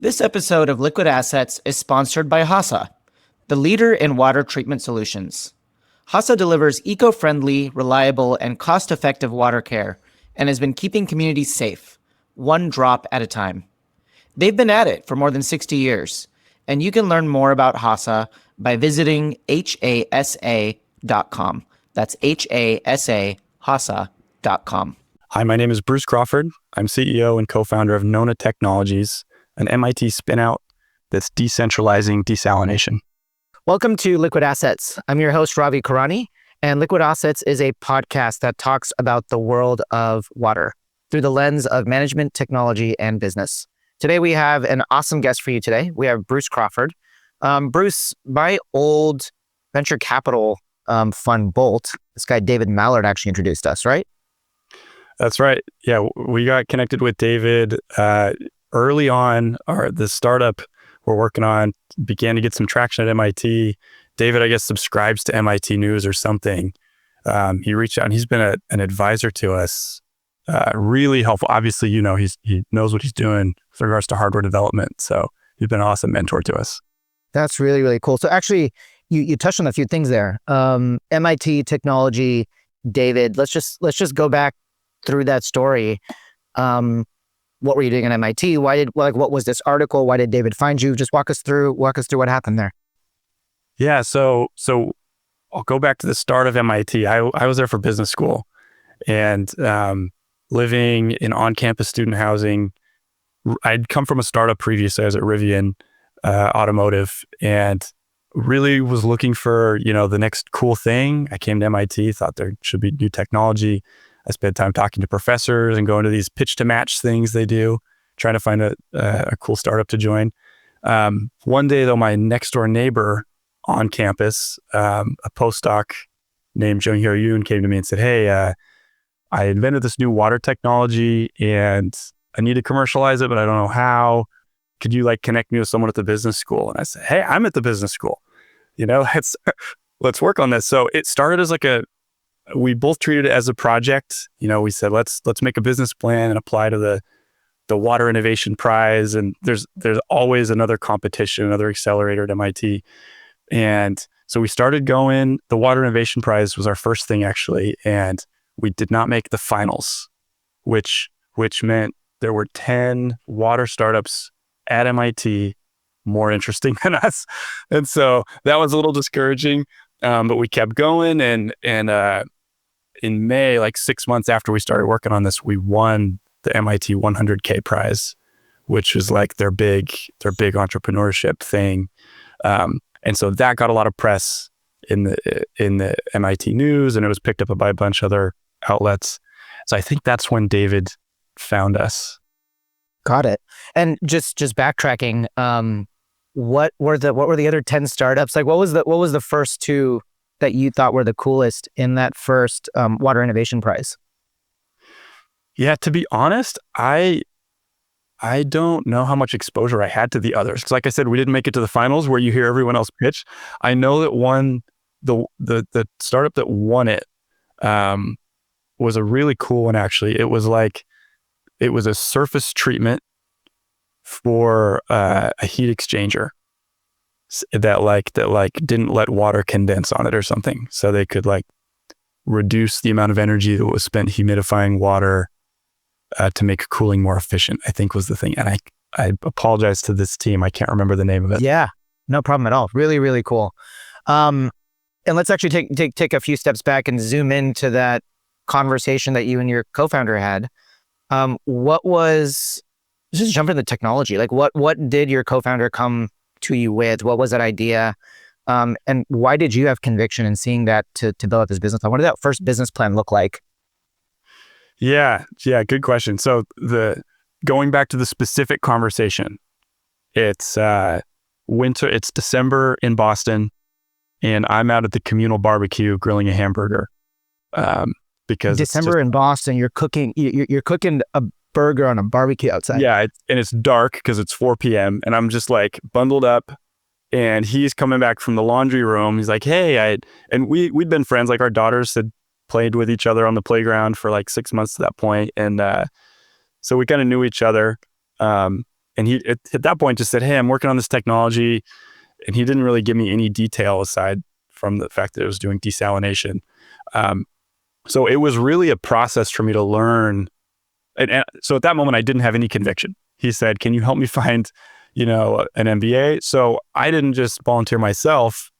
This episode of Liquid Assets is sponsored by HASA, the leader in water treatment solutions. HASA delivers eco-friendly, reliable, and cost-effective water care and has been keeping communities safe, one drop at a time. They've been at it for more than 60 years, and you can learn more about HASA by visiting hasa.com. That's HASA, HASA.com. Hi, my name is Bruce Crawford. I'm CEO and co-founder of Nona Technologies, an MIT spinout that's decentralizing desalination. Welcome to Liquid Assets. I'm your host, Ravi Karani, and Liquid Assets is a podcast that talks about the world of water through the lens of management, technology, and business. Today, we have an awesome guest for you today. We have Bruce Crawford. Bruce, my old venture capital fund, Bolt, this guy, David Mallard, actually introduced us, right? That's right. Yeah, we got connected with David early on. The startup we're working on began to get some traction at MIT. David, I guess, subscribes to MIT News or something. He reached out and he's been an advisor to us, really helpful. Obviously, he knows what he's doing with regards to hardware development. So he's been an awesome mentor to us. That's really, really cool. So actually, you touched on a few things there. MIT technology, David, let's just go back through that story. What were you doing at MIT? What was this article? Why did David find you? Just walk us through what happened there. Yeah, so I'll go back to the start of MIT. I was there for business school and living in on-campus student housing. I'd come from a startup previously. I was at Rivian Automotive and really was looking for, the next cool thing. I came to MIT, thought there should be new technology. I spent time talking to professors and going to these pitch to match things they do, trying to find a cool startup to join. One day though, my next door neighbor on campus, a postdoc named Jung-Hyo Yoon, came to me and said, "Hey, I invented this new water technology and I need to commercialize it, but I don't know how. Could you connect me with someone at the business school?" And I said, "Hey, I'm at the business school. Let's work on this." So it started as we both treated it as a project. We said, let's make a business plan and apply to the Water Innovation Prize. And there's always another competition, another accelerator at MIT. And so we started going. The Water Innovation Prize was our first thing, actually. And we did not make the finals, which meant there were 10 water startups at MIT more interesting than us. And so that was a little discouraging. But we kept going, and in May, 6 months after we started working on this, we won the MIT 100K prize, which was their big entrepreneurship thing. And so that got a lot of press in the MIT News, and it was picked up by a bunch of other outlets. So I think that's when David found us. Got it. And just backtracking, what were the other 10 startups? What was the first two that you thought were the coolest in that first Water Innovation Prize? Yeah, to be honest, I don't know how much exposure I had to the others. Because like I said, we didn't make it to the finals where you hear everyone else pitch. I know that the startup that won it was a really cool one, actually. It was a surface treatment for a heat exchanger that didn't let water condense on it or something. So they could reduce the amount of energy that was spent humidifying water to make cooling more efficient, I think was the thing. And I apologize to this team. I can't remember the name of it. Yeah, no problem at all. Really, really cool. And let's actually take a few steps back and zoom into that conversation that you and your co-founder had. Just jump into the technology. What did your co-founder come to you with? What was that idea? And why did you have conviction in seeing that to build out this business plan? What did that first business plan look like? Yeah, good question. So going back to the specific conversation, it's winter, it's December in Boston, and I'm out at the communal barbecue grilling a hamburger. Because December in Boston, you're cooking a burger on a barbecue outside. Yeah, and it's dark because it's 4 p.m. and I'm just bundled up, and he's coming back from the laundry room. He's like, "Hey," and we'd been friends. Our daughters had played with each other on the playground for 6 months at that point, and so we kind of knew each other. And he at that point just said, "Hey, I'm working on this technology," and he didn't really give me any detail aside from the fact that it was doing desalination. So it was really a process for me to learn. And so at that moment, I didn't have any conviction. He said, "Can you help me find, an MBA?" So I didn't just volunteer myself.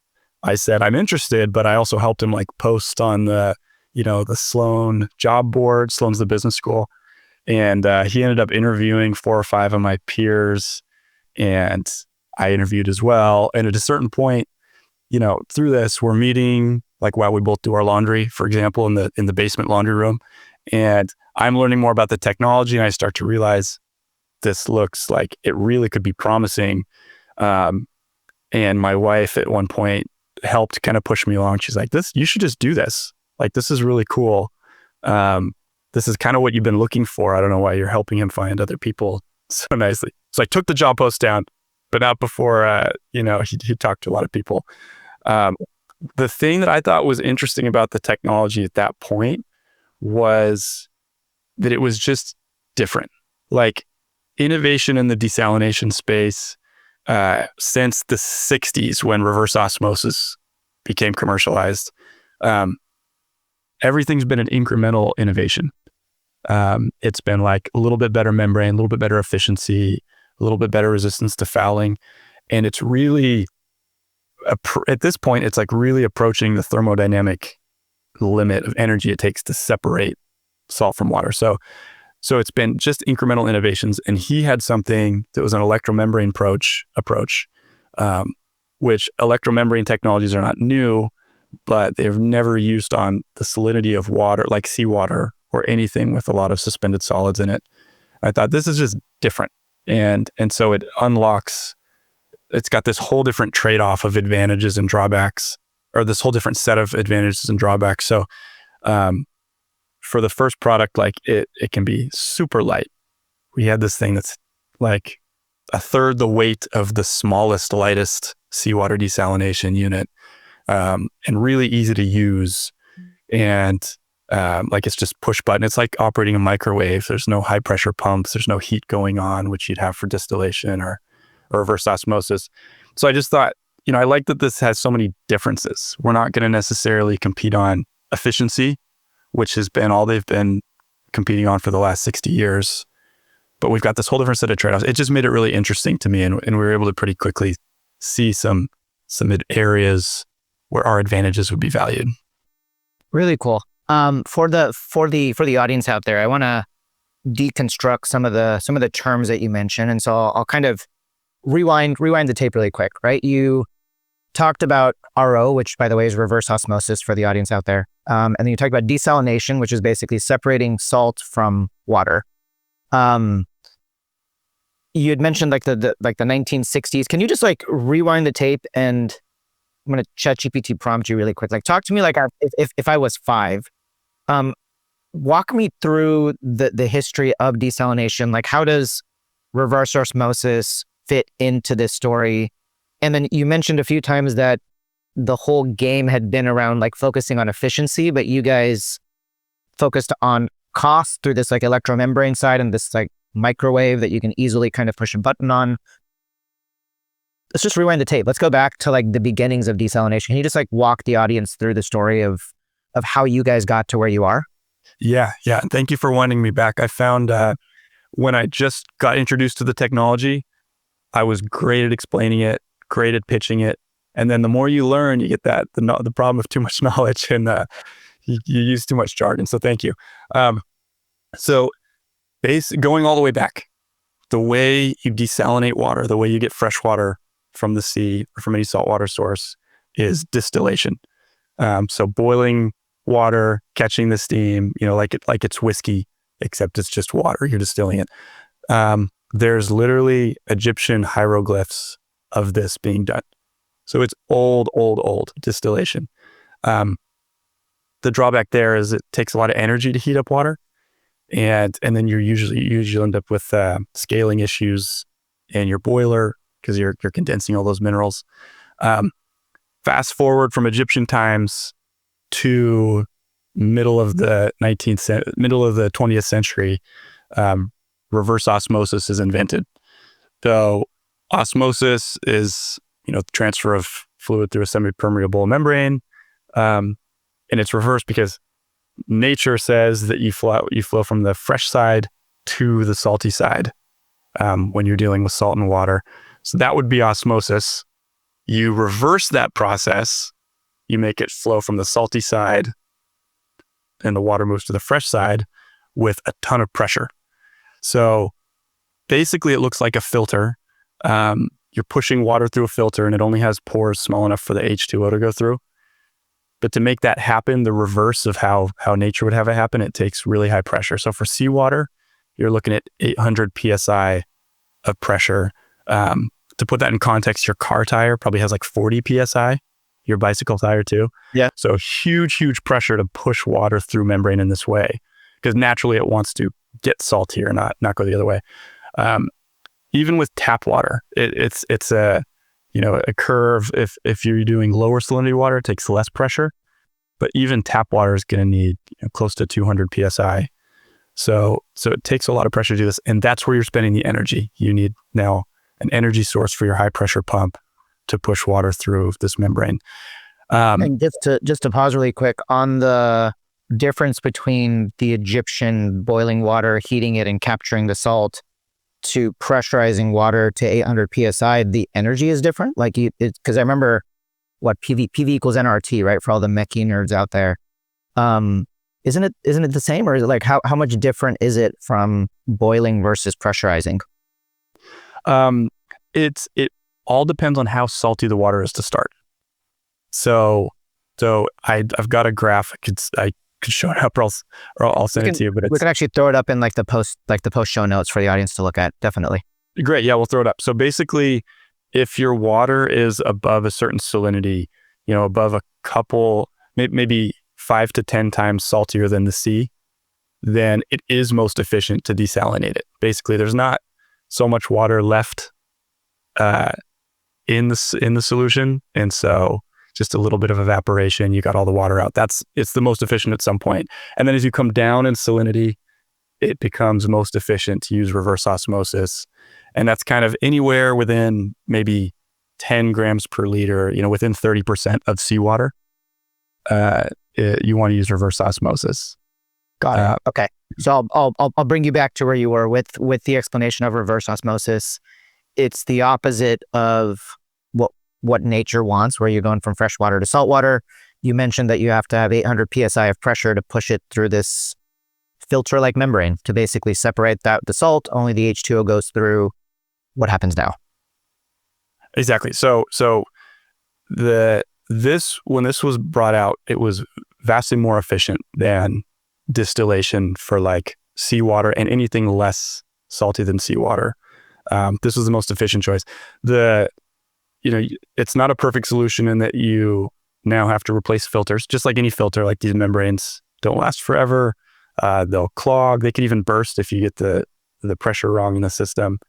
I said, "I'm interested," but I also helped him like post on the Sloan job board. Sloan's the business school. And he ended up interviewing 4 or 5 of my peers, and I interviewed as well. And at a certain point, through this, we're meeting like while we both do our laundry, for example, in the basement laundry room. And I'm learning more about the technology, and I start to realize this looks like it really could be promising. And my wife at one point helped kind of push me along. She's like, you should just do this. Like, this is really cool. This is kind of what you've been looking for. I don't know why you're helping him find other people so nicely. So I took the job post down, but not before, he talked to a lot of people. The thing that I thought was interesting about the technology at that point was that it was just different. Like, innovation in the desalination space since the 60s, when reverse osmosis became commercialized, everything's been an incremental innovation. It's been like a little bit better membrane, a little bit better efficiency, a little bit better resistance to fouling. And it's really, at this point, it's like really approaching the thermodynamic limit of energy it takes to separate salt from water. So it's been just incremental innovations. And he had something that was an electromembrane approach, which electromembrane technologies are not new, but they've never used on the salinity of water, like seawater or anything with a lot of suspended solids in it. I thought this is just different. And so it unlocks, it's got this whole different trade-off of advantages and drawbacks, or this whole different set of advantages and drawbacks. So for the first product, like it can be super light. We had this thing that's like a third the weight of the smallest, lightest seawater desalination unit, and really easy to use. And like it's just push button. It's like operating a microwave. There's no high pressure pumps. There's no heat going on, which you'd have for distillation or reverse osmosis. So I just thought, I like that this has so many differences. We're not going to necessarily compete on efficiency, which has been all they've been competing on for the last 60 years. But we've got this whole different set of trade-offs. It just made it really interesting to me. And we were able to pretty quickly see some areas where our advantages would be valued. Really cool. For the audience out there, I want to deconstruct some of the terms that you mentioned, and so I'll kind of rewind the tape really quick. Right, you talked about RO, which by the way is reverse osmosis for the audience out there, and then you talked about desalination, which is basically separating salt from water. You had mentioned like the 1960s. Can you just like rewind the tape, and I'm going to ChatGPT prompt you really quick. Like, talk to me like if I was 5. Walk me through the history of desalination. Like, how does reverse osmosis fit into this story? And then you mentioned a few times that the whole game had been around like focusing on efficiency, but you guys focused on cost through this like electromembrane side and this like microwave that you can easily kind of push a button on. Let's just rewind the tape. Let's go back to like the beginnings of desalination. Can you just like walk the audience through the story of how you guys got to where you are? Yeah. Thank you for wanting me back. I found when I just got introduced to the technology, I was great at explaining it, great at pitching it. And then the more you learn, you get the problem of too much knowledge, and you use too much jargon. So thank you. So going all the way back, the way you desalinate water, the way you get fresh water from the sea or from any saltwater source is distillation. So boiling water, catching the steam, like it's whiskey, except it's just water. You're distilling it. There's literally Egyptian hieroglyphs of this being done. So it's old distillation. The drawback there is it takes a lot of energy to heat up water. And then you usually end up with scaling issues in your boiler because you're condensing all those minerals. Fast forward from Egyptian times to middle of the 20th century, reverse osmosis is invented. So osmosis is, the transfer of fluid through a semi-permeable membrane. And it's reversed because nature says that you flow from the fresh side to the salty side when you're dealing with salt and water. So that would be osmosis. You reverse that process. You make it flow from the salty side and the water moves to the fresh side with a ton of pressure. So basically it looks like a filter. You're pushing water through a filter and it only has pores small enough for the H2O to go through. But to make that happen, the reverse of how nature would have it happen, it takes really high pressure. So for seawater, you're looking at 800 PSI of pressure. To put that in context, your car tire probably has like 40 PSI, your bicycle tire too. Yeah. So huge pressure to push water through membrane in this way, because naturally it wants to get saltier, not go the other way. Even with tap water, it's a curve. If you're doing lower salinity water, it takes less pressure, but even tap water is going to need close to 200 PSI. So it takes a lot of pressure to do this, and that's where you're spending the energy. You need now an energy source for your high pressure pump to push water through this membrane. And just to pause really quick on the difference between the Egyptian boiling water, heating it and capturing the salt, to pressurizing water to 800 PSI, the energy is different. Like because I remember PV equals nRT, right? For all the mechie nerds out there. Isn't it the same, or is it like how much different is it from boiling versus pressurizing? It all depends on how salty the water is to start. So I've got a graph. I could show it up, or I'll send it to you. But we can actually throw it up in the post show notes for the audience to look at. Definitely. Great. Yeah, we'll throw it up. So basically, if your water is above a certain salinity, above a couple, maybe 5 to 10 times saltier than the sea, then it is most efficient to desalinate it. Basically, there's not so much water left in the solution, and so just a little bit of evaporation, you got all the water out. It's the most efficient at some point. And then as you come down in salinity, it becomes most efficient to use reverse osmosis. And that's kind of anywhere within maybe 10 grams per liter, within 30% of seawater. You want to use reverse osmosis. Got it. Okay. So I'll bring you back to where you were with the explanation of reverse osmosis. It's the opposite of what nature wants, where you're going from fresh water to salt water. You mentioned that you have to have 800 PSI of pressure to push it through this filter-like membrane to basically separate the salt. Only the H2O goes through. What happens now? Exactly. So when this was brought out, it was vastly more efficient than distillation for like seawater and anything less salty than seawater. This was the most efficient choice. It's not a perfect solution in that you now have to replace filters. Just like any filter, like these membranes don't last forever. They'll clog. They can even burst if you get the pressure wrong in the system.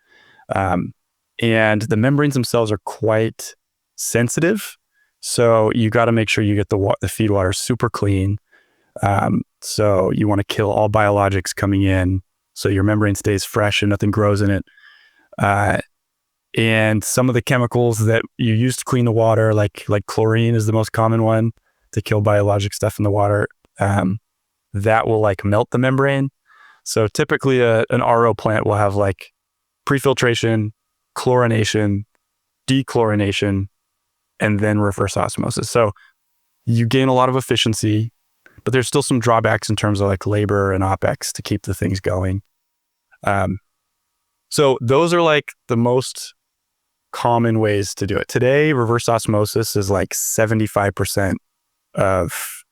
And the membranes themselves are quite sensitive. So you got to make sure you get the feed water super clean. So you want to kill all biologics coming in so your membrane stays fresh and nothing grows in it. And some of the chemicals that you use to clean the water, like chlorine is the most common one to kill biologic stuff in the water. That will melt the membrane. So typically an RO plant will have prefiltration, chlorination, dechlorination, and then reverse osmosis. So you gain a lot of efficiency, but there's still some drawbacks in terms of labor and OpEx to keep the things going. So those are the most common ways to do it. Today, reverse osmosis is 75% of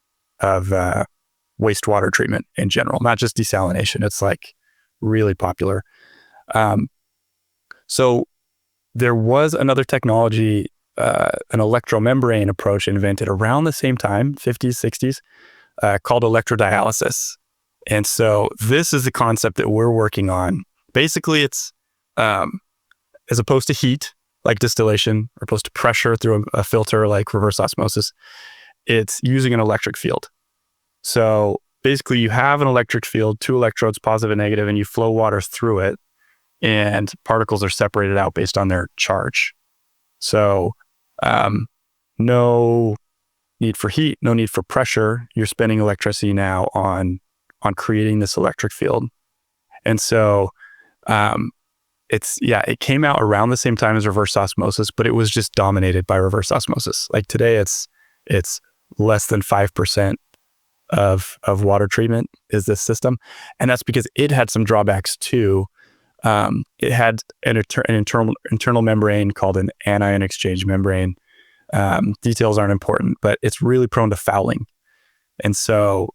wastewater treatment in general, not just desalination. It's really popular. So there was another technology, an electromembrane approach invented around the same time, 50s, 60s, called electrodialysis. And so this is the concept that we're working on. Basically, it's as opposed to heat, like distillation, or opposed to pressure through a filter like reverse osmosis, it's using an electric field. So basically you have an electric field, 2 electrodes, positive and negative, and you flow water through it. and particles are separated out based on their charge. So no need for heat, no need for pressure. You're spending electricity now on creating this electric field. And so it came out around the same time as reverse osmosis, but it was just dominated by reverse osmosis. Like today, it's less than 5% of water treatment is this system. And that's because it had some drawbacks too. It had an internal membrane called an anion exchange membrane. Details aren't important, but it's really prone to fouling. And so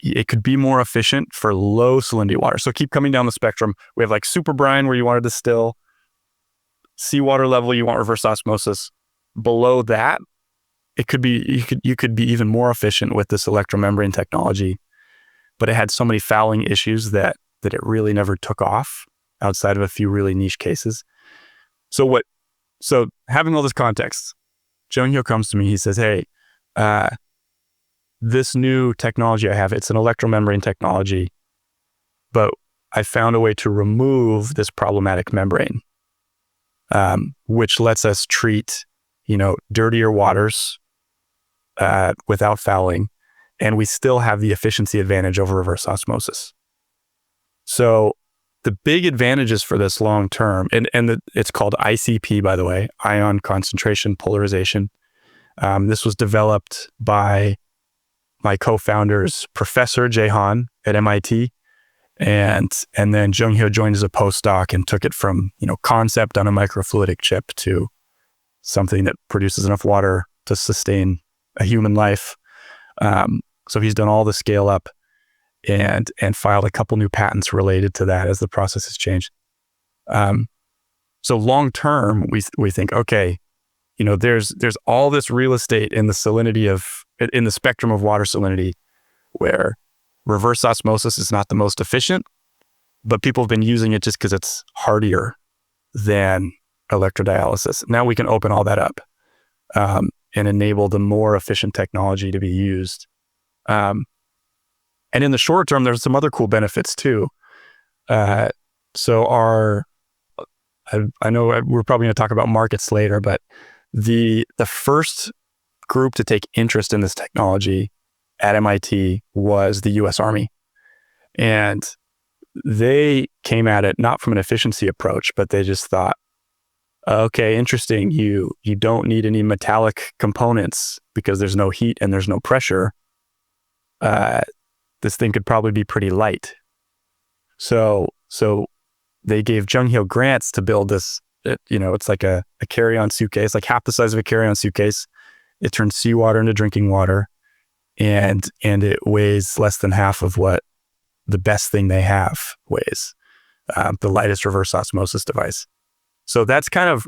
it could be more efficient for low salinity water. So keep coming down the spectrum. We have like super brine where you want to distill, seawater level, you want reverse osmosis. Below that, it could be, you could be even more efficient with this electromembrane technology, but it had so many fouling issues that it really never took off outside of a few really niche cases. So having all this context, Jung-Hyo comes to me, he says, hey, this new technology I have, it's an electromembrane technology, but I found a way to remove this problematic membrane, which lets us treat, dirtier waters without fouling, and we still have the efficiency advantage over reverse osmosis. So the big advantages for this long term, and it's called ICP, by the way, ion concentration polarization. This was developed by my co-founders, Professor Jae-Han at MIT, and then Jung-Hyo joined as a postdoc and took it from concept on a microfluidic chip to something that produces enough water to sustain a human life. So he's done all the scale up and filed a couple new patents related to that as the process has changed. So long term, we think, okay, there's all this real estate in the spectrum of water salinity where reverse osmosis is not the most efficient, but people have been using it just because it's hardier than electrodialysis. Now we can open all that up and enable the more efficient technology to be used. And in the short term, there's some other cool benefits too. I know we're probably going to talk about markets later, but the first group to take interest in this technology at MIT was the US Army. And they came at it not from an efficiency approach, but they just thought, okay, interesting. You don't need any metallic components because there's no heat and there's no pressure. This thing could probably be pretty light. So they gave Jung-Hyo grants to build this. It's like a carry-on suitcase, like half the size of a carry-on suitcase. It turns seawater into drinking water, and it weighs less than half of what the best thing they have weighs, the lightest reverse osmosis device. So that's kind of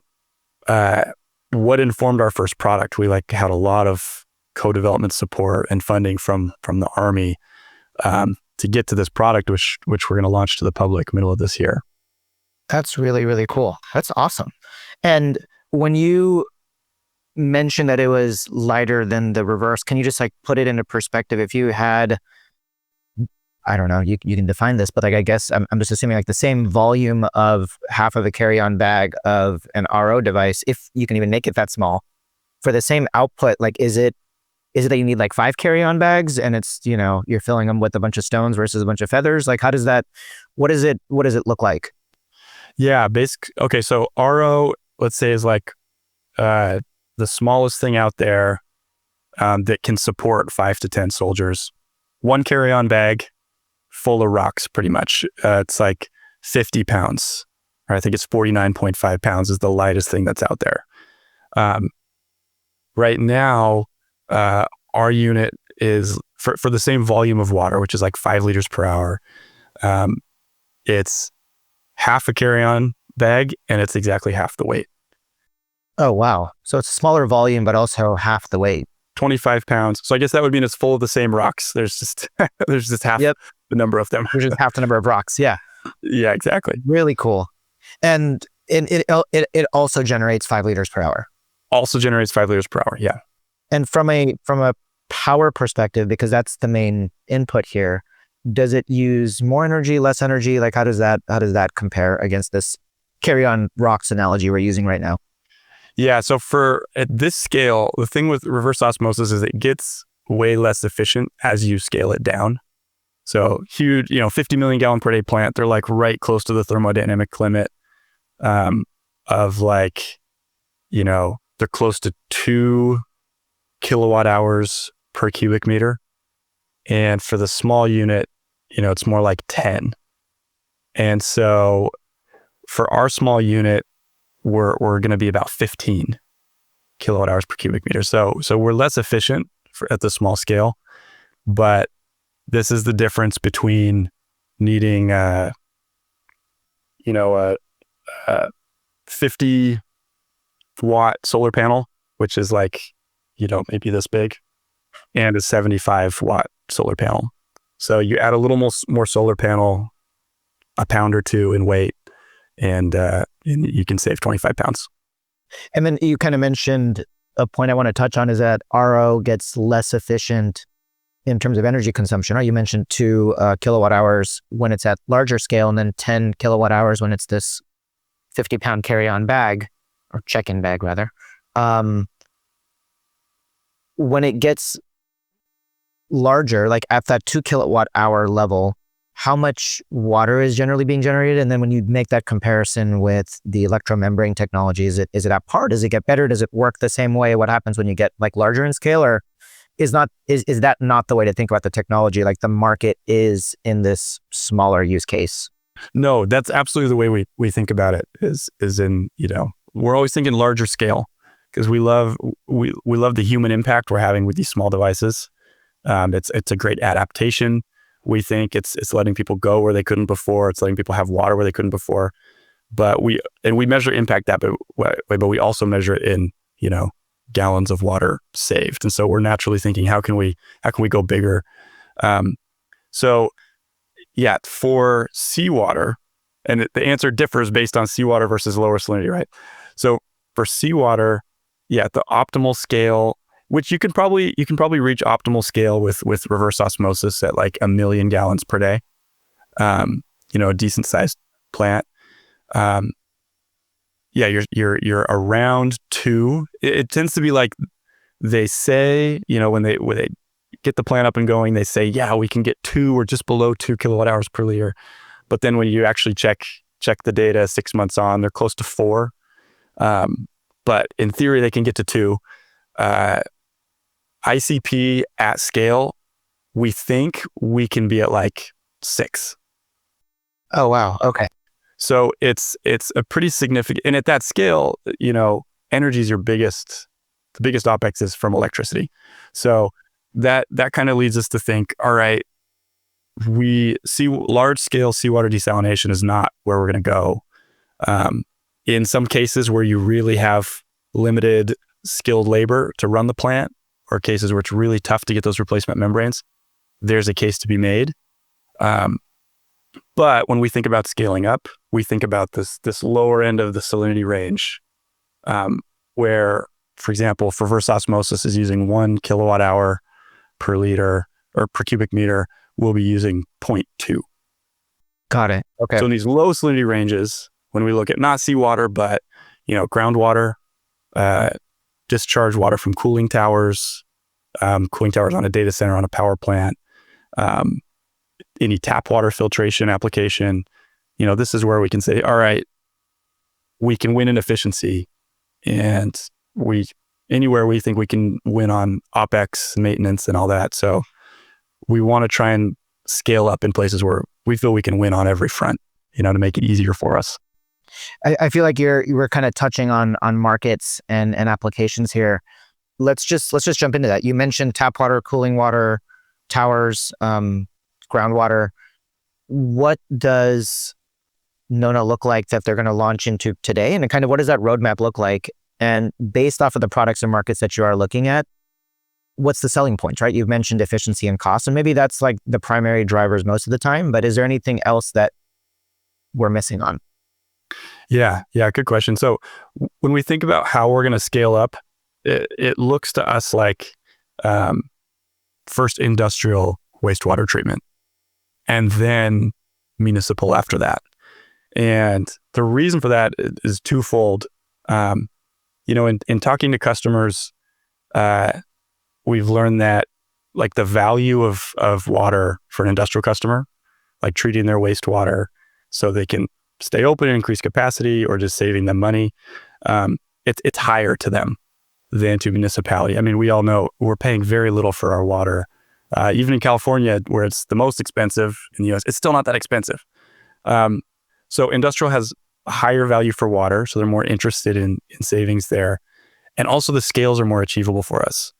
what informed our first product. We had a lot of co-development support and funding from the Army to get to this product, which we're going to launch to the public middle of this year. That's really, really cool. That's awesome. And when you mentioned that it was lighter than the reverse, can you just put it into perspective? If you had, I don't know, you can define this, but I guess I'm just assuming the same volume of half of a carry-on bag of an RO device, if you can even make it that small, for the same output, is it that you need 5 carry-on bags and it's, you're filling them with a bunch of stones versus a bunch of feathers? How does that, what does it look like? Yeah, okay, so RO, let's say, is the smallest thing out there that can support 5 to 10 soldiers. One carry-on bag full of rocks, pretty much. It's 50 pounds, or I think it's 49.5 pounds is the lightest thing that's out there. Right now, our unit is, for the same volume of water, which is 5 liters per hour, it's half a carry-on bag, and it's exactly half the weight. Oh, wow. So it's a smaller volume, but also half the weight. 25 pounds. So I guess that would mean it's full of the same rocks. There's just half the number of them. There's just half the number of rocks. Yeah. Yeah, exactly. Really cool. And it also generates 5 liters per hour. Also generates 5 liters per hour. Yeah. And from a power perspective, because that's the main input here, Does it use more energy, less energy? Like how does that compare against this carry on rocks analogy we're using right now? Yeah. So at this scale, the thing with reverse osmosis is it gets way less efficient as you scale it down. So huge, 50 million gallon per day plant, they're like right close to the thermodynamic limit of like, they're close to 2 kilowatt hours per cubic meter. And for the small unit, it's more like 10. And so for our small unit, we're going to be about 15 kilowatt hours per cubic meter. So we're less efficient at the small scale, but this is the difference between needing a 50 watt solar panel, which is like, maybe this big, and a 75 watt solar panel. So you add a little more solar panel, a pound or two in weight, and you can save 25 pounds. And then you kind of mentioned a point I want to touch on is that RO gets less efficient in terms of energy consumption. Right? You mentioned 2 kilowatt hours when it's at larger scale, and then 10 kilowatt hours when it's this 50-pound carry-on bag, or check-in bag rather. When it gets larger, like at that 2 kilowatt hour level, how much water is generally being generated? And then when you make that comparison with the electromembrane technology, is it at par? Does it get better? Does it work the same way? What happens when you get like larger in scale? Or is that not the way to think about the technology? Like the market is in this smaller use case? No, that's absolutely the way we think about it is in, we're always thinking larger scale because we love the human impact we're having with these small devices. It's a great adaptation. We think it's letting people go where they couldn't before. It's letting people have water where they couldn't before. But we measure impact that way, but we also measure it in, gallons of water saved. And so we're naturally thinking, how can we go bigger? So yeah, for seawater, and the answer differs based on seawater versus lower salinity, right? So for seawater, yeah, the optimal scale, which you can probably reach optimal scale with reverse osmosis at like 1 million gallons per day. A decent sized plant. Yeah, you're around 2. It tends to be like they say, when they get the plant up and going, they say, yeah, we can get 2 or just below 2 kilowatt hours per liter. But then when you actually check the data 6 months on, they're close to 4. But in theory, they can get to 2. ICP at scale, we think we can be at like 6. Oh, wow. Okay. So it's a pretty significant, and at that scale, energy is the biggest OpEx is from electricity. So that kind of leads us to think, all right, we see large scale seawater desalination is not where we're going to go. In some cases where you really have limited skilled labor to run the plant, or cases where it's really tough to get those replacement membranes, there's a case to be made. But when we think about scaling up, we think about this lower end of the salinity range, where, for example, for reverse osmosis is using 1 kilowatt hour per liter or per cubic meter, we'll be using 0.2. Got it. Okay. So in these low salinity ranges, when we look at not seawater, but groundwater, discharge water from cooling towers on a data center, on a power plant, any tap water filtration application, this is where we can say, all right, we can win in efficiency, and anywhere we think we can win on OpEx, maintenance, and all that. So we want to try and scale up in places where we feel we can win on every front, to make it easier for us. I feel like you were kind of touching on markets and applications here. Let's just jump into that. You mentioned tap water, cooling water, towers, groundwater. What does Nona look like that they're going to launch into today? And kind of what does that roadmap look like? And based off of the products and markets that you are looking at, what's the selling point, right? You've mentioned efficiency and cost, and maybe that's like the primary drivers most of the time, but is there anything else that we're missing on? Yeah, good question. So when we think about how we're going to scale up, it looks to us like first industrial wastewater treatment. and then municipal after that. And the reason for that is twofold. In talking to customers, we've learned that like the value of water for an industrial customer, like treating their wastewater so they can stay open and increase capacity, or just saving them money, it's higher to them than to municipality. I mean, we all know we're paying very little for our water. Even in California, where it's the most expensive in the US, it's still not that expensive. So industrial has a higher value for water, so they're more interested in savings there. And also the scales are more achievable for us.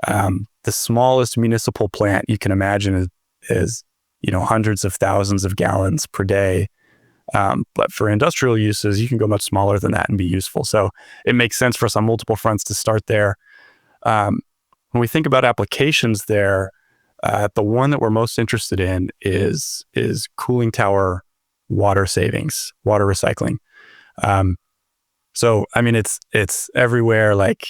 The smallest municipal plant you can imagine is hundreds of thousands of gallons per day. But for industrial uses, you can go much smaller than that and be useful. So it makes sense for us on multiple fronts to start there. When we think about applications there, the one that we're most interested in is cooling tower water savings, water recycling. So I mean, it's everywhere. Like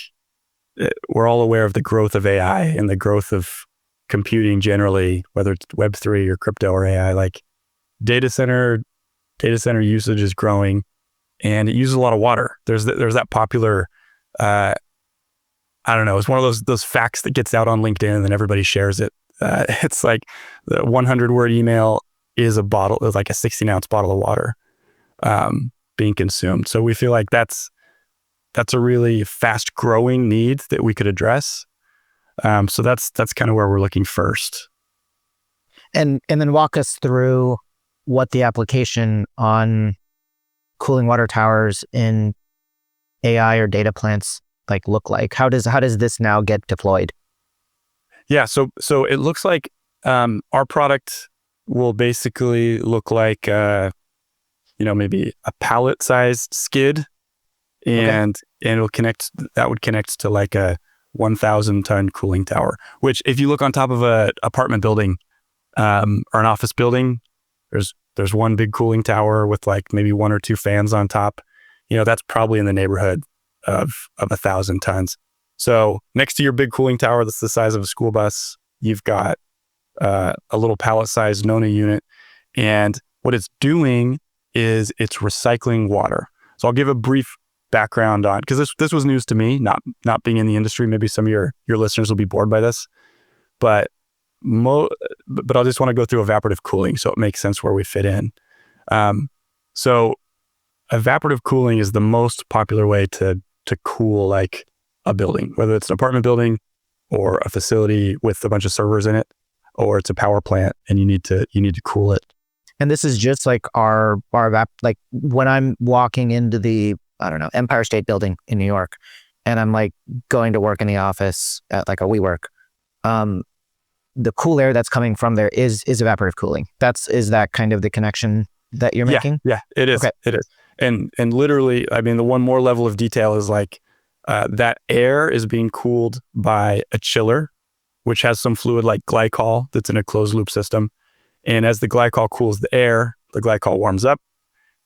we're all aware of the growth of AI and the growth of computing generally, whether it's Web3 or crypto or AI. Like data center usage is growing, and it uses a lot of water. There's that popular, I don't know, it's one of those facts that gets out on LinkedIn and then everybody shares it. It's like the 100-word email is like a 16-ounce bottle of water being consumed. So we feel like that's a really fast-growing need that we could address. So that's kind of where we're looking first. And then walk us through what the application on cooling water towers in AI or data plants look like. How does this now get deployed? Yeah, so it looks like our product will basically look like maybe a pallet-sized skid, and it'll connect. That would connect to like a 1,000-ton cooling tower. Which, if you look on top of an apartment building or an office building, there's one big cooling tower with like maybe one or two fans on top. That's probably in the neighborhood of 1,000 tons. So next to your big cooling tower that's the size of a school bus, you've got a little pallet-sized Nona unit. And what it's doing is it's recycling water. So I'll give a brief background on, because this was news to me, not being in the industry. Maybe some of your listeners will be bored by this, but I just want to go through evaporative cooling so it makes sense where we fit in. So evaporative cooling is the most popular way to cool like a building, whether it's an apartment building or a facility with a bunch of servers in it, or it's a power plant and you need to cool it. And this is just like our like when I'm walking into the, I don't know, Empire State Building in New York, and I'm like going to work in the office at like a WeWork, the cool air that's coming from there is evaporative cooling. Is that kind of the connection that you're making? Yeah, it is. Okay. It is. And literally, I mean, the one more level of detail is like that air is being cooled by a chiller, which has some fluid like glycol that's in a closed loop system. And as the glycol cools the air, the glycol warms up,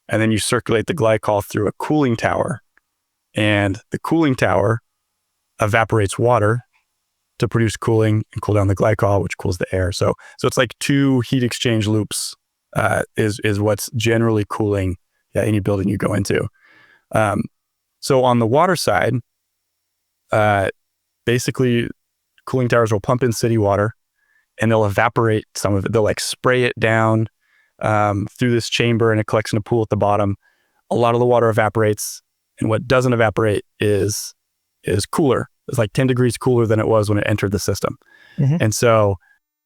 and then you circulate the glycol through a cooling tower, and the cooling tower evaporates water to produce cooling and cool down the glycol, which cools the air. So it's like two heat exchange loops is what's generally cooling any building you go into. So on the water side, basically cooling towers will pump in city water and they'll evaporate some of it. They'll like spray it down through this chamber and it collects in a pool at the bottom. A lot of the water evaporates, and what doesn't evaporate is cooler. It's like 10 degrees cooler than it was when it entered the system. Mm-hmm. And so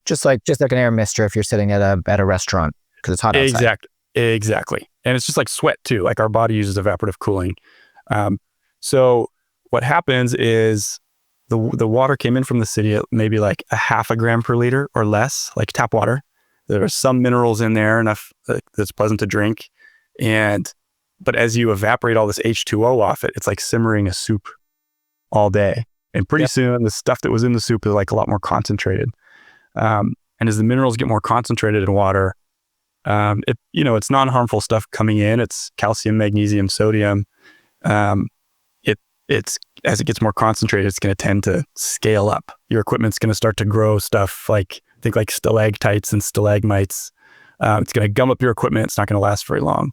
just like an air mister if you're sitting at a restaurant because it's hot outside. Exactly. And it's just like sweat too. Like our body uses evaporative cooling. So what happens is the water came in from the city at maybe like a 0.5 gram per liter or less, like tap water. There are some minerals in there, enough that's pleasant to drink. But as you evaporate all this H2O off it, it's like simmering a soup all day. And pretty soon the stuff that was in the soup is like a lot more concentrated. And as the minerals get more concentrated in water, it's non-harmful stuff coming in. It's calcium, magnesium, sodium. It's as it gets more concentrated, it's going to tend to scale up. Your equipment's going to start to grow stuff like stalactites and stalagmites. It's going to gum up your equipment. It's not going to last very long.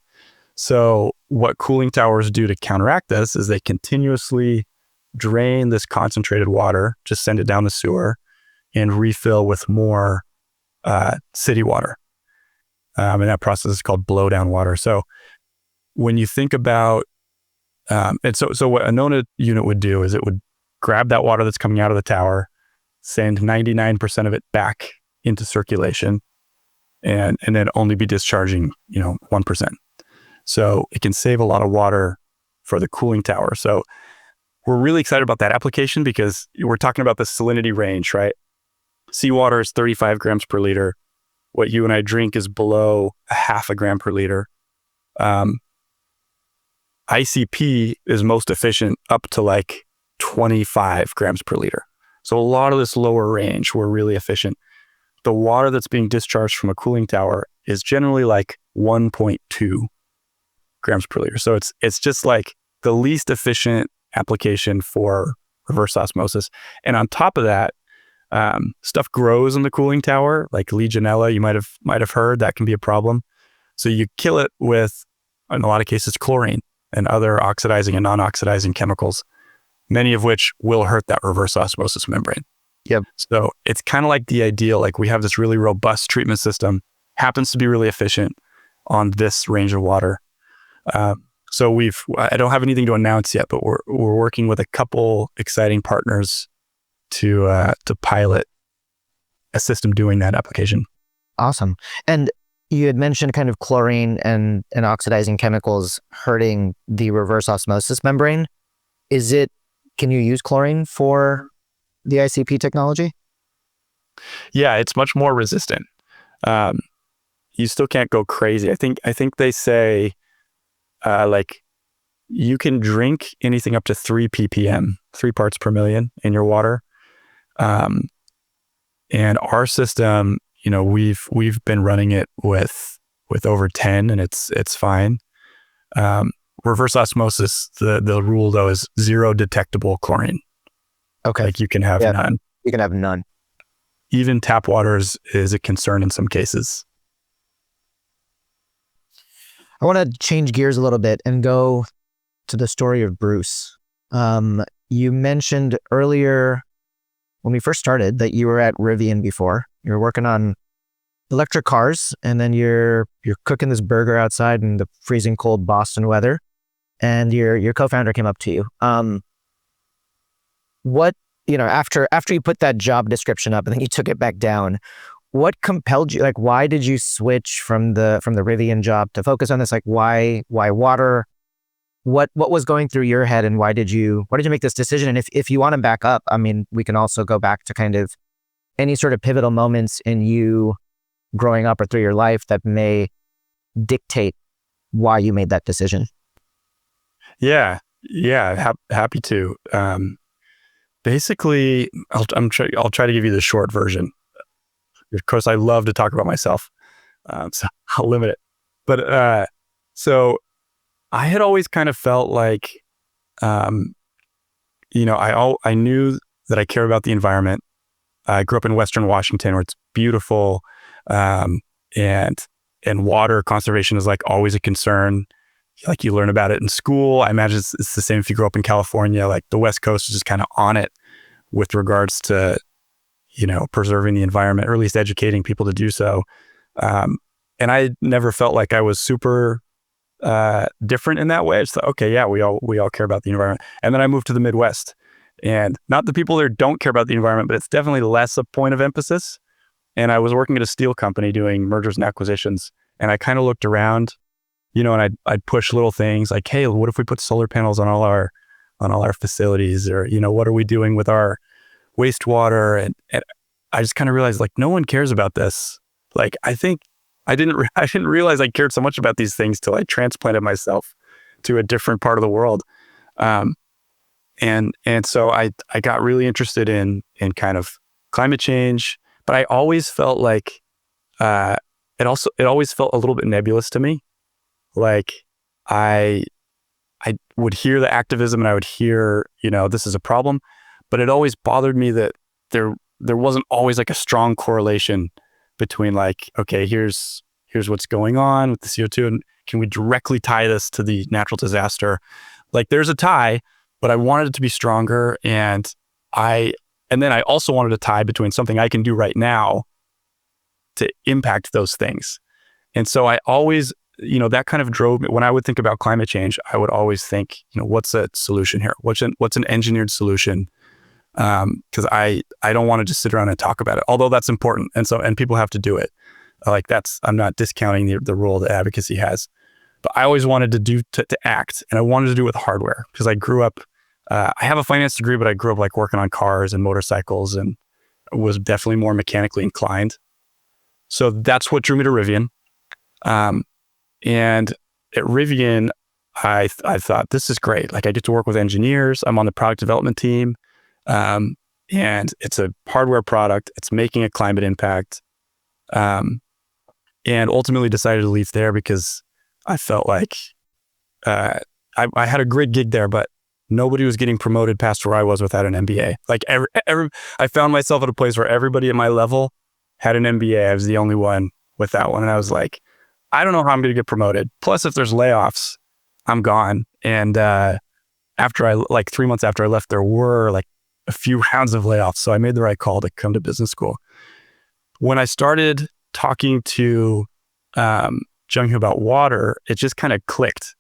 So what cooling towers do to counteract this is they continuously drain this concentrated water, just send it down the sewer, and refill with more city water. And that process is called blowdown water. So when you think about, and so what a Nona unit would do is it would grab that water that's coming out of the tower, send 99% of it back into circulation, and then only be discharging, 1%. So it can save a lot of water for the cooling tower. So we're really excited about that application because we're talking about the salinity range, right? Seawater is 35 grams per liter. What you and I drink is below a half a gram per liter. ICP is most efficient up to like 25 grams per liter. So a lot of this lower range, we're really efficient. The water that's being discharged from a cooling tower is generally like 1.2 grams per liter. So it's just like the least efficient application for reverse osmosis. And on top of that, stuff grows in the cooling tower, like Legionella. You might have heard that can be a problem. So you kill it with, in a lot of cases, chlorine and other oxidizing and non-oxidizing chemicals, many of which will hurt that reverse osmosis membrane. Yep. So it's kind of like the ideal, like we have this really robust treatment system, happens to be really efficient on this range of water. So I don't have anything to announce yet, but we're working with a couple exciting partners to pilot a system doing that application. Awesome. And you had mentioned kind of chlorine and oxidizing chemicals hurting the reverse osmosis membrane. Can you use chlorine for the ICP technology? Yeah, it's much more resistant. You still can't go crazy. I think they say like you can drink anything up to 3 ppm, 3 parts per million in your water. And our system, we've been running it with over 10 and it's fine. Reverse osmosis, the rule though is 0 detectable chlorine. Okay. Like you can have none. You can have none. Even tap water is a concern in some cases. I want to change gears a little bit and go to the story of Bruce. You mentioned earlier when we first started that you were at Rivian before. You were working on electric cars, and then you're cooking this burger outside in the freezing cold Boston weather, and your co-founder came up to you. After you put that job description up and then you took it back down, what compelled you? Like, why did you switch from the Rivian job to focus on this? Like, why water? What was going through your head, and why did you make this decision? And if you want to back up, I mean, we can also go back to kind of any sort of pivotal moments in you growing up or through your life that may dictate why you made that decision. Yeah, happy to. Basically, I'll try to give you the short version. Of course, I love to talk about myself, so I'll limit it. But so I had always kind of felt like, I knew that I care about the environment. I grew up in Western Washington, where it's beautiful, and water conservation is like always a concern. Like you learn about it in school. I imagine it's the same if you grow up in California. Like the West Coast is just kind of on it with regards to, preserving the environment, or at least educating people to do so. And I never felt like I was super different in that way. It's like, okay, yeah, we all care about the environment. And then I moved to the Midwest, and not the people there don't care about the environment, but it's definitely less a point of emphasis. And I was working at a steel company doing mergers and acquisitions, and I kind of looked around, and I'd push little things like, hey, what if we put solar panels on all our facilities, or what are we doing with our wastewater? And I just kind of realized, like, no one cares about this. Like, I think I didn't realize I cared so much about these things till I transplanted myself to a different part of the world. And so I got really interested in kind of climate change, but I always felt like it always felt a little bit nebulous to me. Like I would hear the activism, and I would hear, this is a problem, but it always bothered me that there wasn't always like a strong correlation between like, okay, here's here's what's going on with the CO2, and can we directly tie this to the natural disaster? Like there's a tie, but I wanted it to be stronger. And then I also wanted a tie between something I can do right now to impact those things. And so I always, that kind of drove me. When I would think about climate change, I would always think, what's a solution here? What's an engineered solution? Because I don't want to just sit around and talk about it, although that's important. And people have to do it. I'm not discounting the role that advocacy has, but I always wanted to act, and I wanted to do it with hardware because I grew up, I have a finance degree, but I grew up like working on cars and motorcycles and was definitely more mechanically inclined. So that's what drew me to Rivian. And at Rivian, I thought, this is great. Like I get to work with engineers. I'm on the product development team. And it's a hardware product. It's making a climate impact. And ultimately decided to leave there because I felt like I had a great gig there, but nobody was getting promoted past where I was without an MBA. Like I found myself at a place where everybody at my level had an MBA. I was the only one with that one. And I was like, I don't know how I'm going to get promoted. Plus, if there's layoffs, I'm gone. And after 3 months after I left, there were like a few rounds of layoffs. So I made the right call to come to business school. When I started talking to Jung-Hyo about water, it just kind of clicked.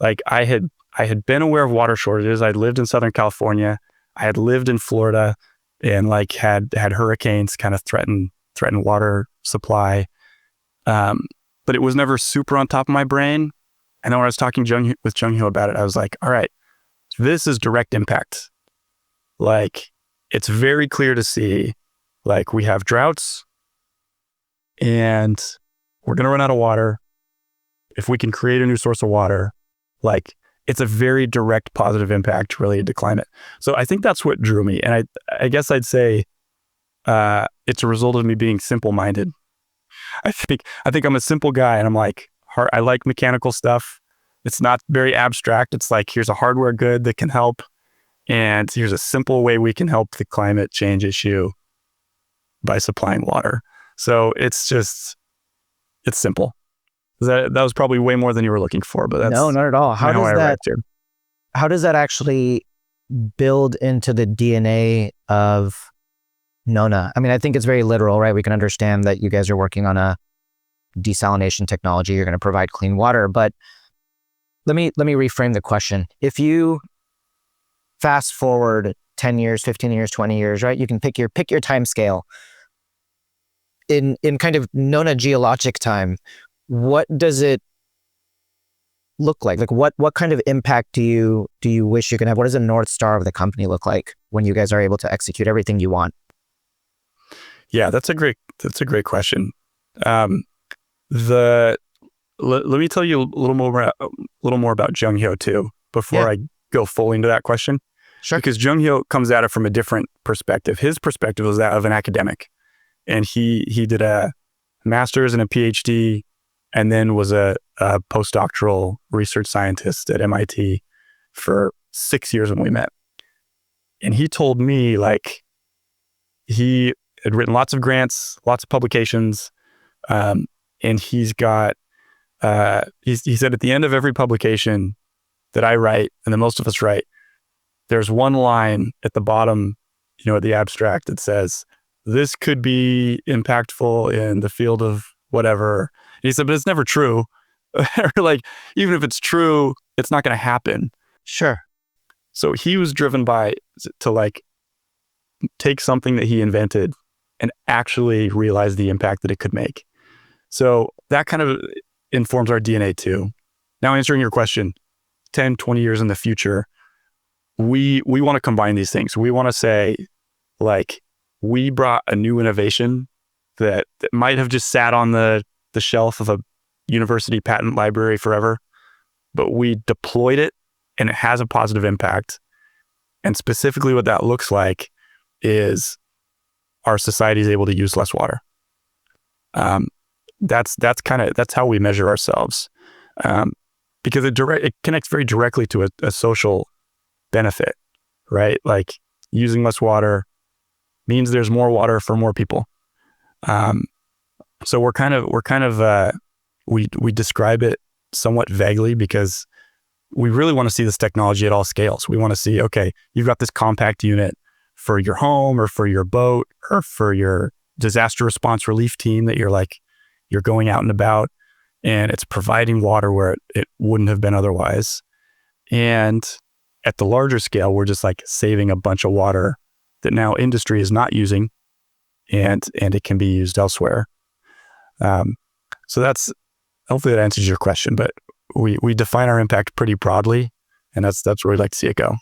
Like I had been aware of water shortages. I'd lived in Southern California. I had lived in Florida and like had hurricanes kind of threaten water supply. But it was never super on top of my brain. And then when I was talking with Jung-Hyo about it, I was like, all right, this is direct impact. Like it's very clear to see, like we have droughts and we're going to run out of water. If we can create a new source of water, like it's a very direct positive impact related to climate. So I think that's what drew me. And I guess I'd say it's a result of me being simple-minded. I think I'm a simple guy, and I'm like, I like mechanical stuff. It's not very abstract. It's like, here's a hardware good that can help. And here's a simple way we can help the climate change issue by supplying water. So it's simple. That was probably way more than you were looking for, but that's no, not at all. How does that actually build into the DNA of Nona? I mean, I think it's very literal, right? We can understand that you guys are working on a desalination technology. You're going to provide clean water, but let me reframe the question. If you fast forward 10 years, 15 years, 20 years, right? You can pick your time scale. In kind of Nona geologic time, what does it look like? Like what kind of impact do you wish you can have? What does the North Star of the company look like when you guys are able to execute everything you want? Yeah, that's a great question. Let me tell you a little more about Jung-Hyo too before I go fully into that question. Sure. Because Jung-Hyo comes at it from a different perspective. His perspective was that of an academic, and he did a master's and a PhD, and then was a postdoctoral research scientist at MIT for 6 years when we met. And he told me like he had written lots of grants, lots of publications, and he's got he said at the end of every publication that I write and that most of us write, there's one line at the bottom, at the abstract that says, this could be impactful in the field of whatever. And he said, but it's never true. Like, even if it's true, it's not going to happen. Sure. So he was driven to like take something that he invented and actually realize the impact that it could make. So that kind of informs our DNA too. Now, answering your question, 10, 20 years in the future, we want to combine these things. We want to say, like, we brought a new innovation that might have just sat on the shelf of a university patent library forever, but we deployed it and it has a positive impact. And specifically what that looks like is our society is able to use less water. That's how we measure ourselves, because it connects very directly to a social benefit, right? Like, using less water means there's more water for more people. So we describe it somewhat vaguely because we really want to see this technology at all scales. We want to see, okay, you've got this compact unit for your home or for your boat or for your disaster response relief team that you're going out and about, and it's providing water where it wouldn't have been otherwise. And at the larger scale, we're just like saving a bunch of water that now industry is not using, and it can be used elsewhere. So hopefully that answers your question, but we define our impact pretty broadly, and that's where we'd like to see it go.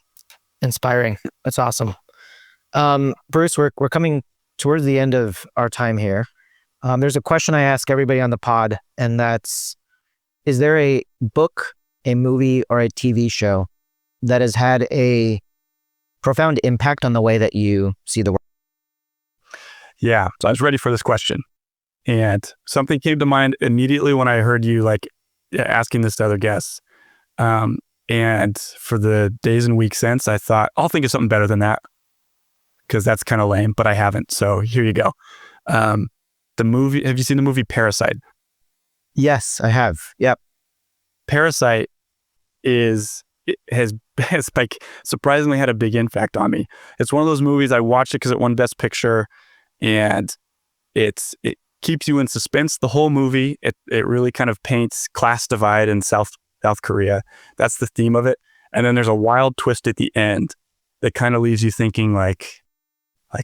Inspiring. That's awesome. Bruce, we're coming towards the end of our time here. There's a question I ask everybody on the pod, and that's, is there a book, a movie, or a TV show that has had a profound impact on the way that you see the world? Yeah, so I was ready for this question. And something came to mind immediately when I heard you asking this to other guests. And for the days and weeks since, I thought, I'll think of something better than that, because that's kind of lame, but I haven't. So here you go. Have you seen the movie Parasite? Yes, I have. Yep. Parasite has like surprisingly had a big impact on me. It's one of those movies, I watched it because it won Best Picture, and it keeps you in suspense the whole movie. It really kind of paints class divide in South Korea. That's the theme of it. And then there's a wild twist at the end that kind of leaves you thinking like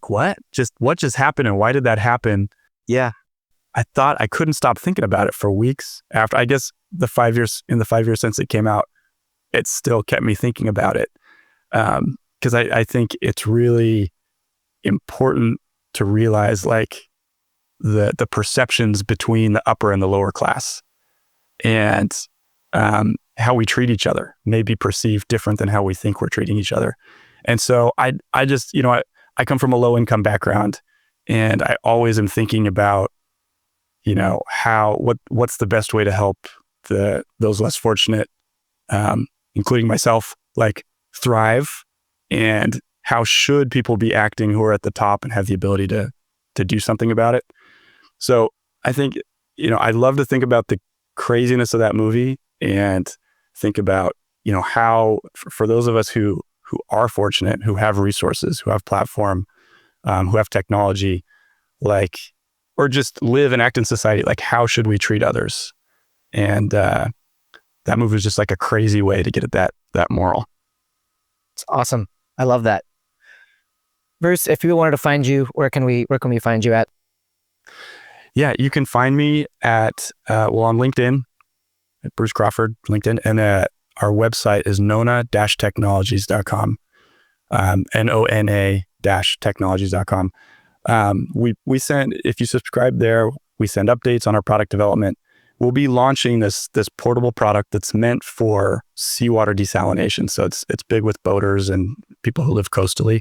what just happened, and why did that happen? Yeah. I thought I couldn't stop thinking about it for weeks after, I guess, the 5 years since it came out. It still kept me thinking about it. Because I think it's really important to realize the perceptions between the upper and the lower class, and how we treat each other may be perceived different than how we think we're treating each other. And so I just, I come from a low income background, and I always am thinking about, what's the best way to help those less fortunate, including myself, thrive, and how should people be acting who are at the top and have the ability to do something about it. So I think, I love to think about the craziness of that movie and think about, how for those of us who are fortunate, who have resources, who have platform, who have technology, or just live and act in society, how should we treat others? And that movie was just a crazy way to get at that moral. It's awesome. I love that. Bruce, if people wanted to find you, where can we find you at? Yeah, you can find me at on LinkedIn, at Bruce Crawford, LinkedIn, and our website is nona-technologies.com, nona-technologies.com. We send, if you subscribe there, we send updates on our product development. We'll be launching this portable product that's meant for seawater desalination. So it's big with boaters and people who live coastally.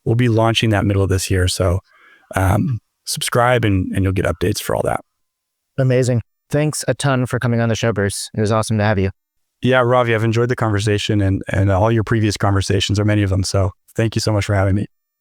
We'll be launching that middle of this year. So subscribe and you'll get updates for all that. Amazing. Thanks a ton for coming on the show, Bruce. It was awesome to have you. Yeah, Ravi, I've enjoyed the conversation and all your previous conversations, or many of them. So thank you so much for having me.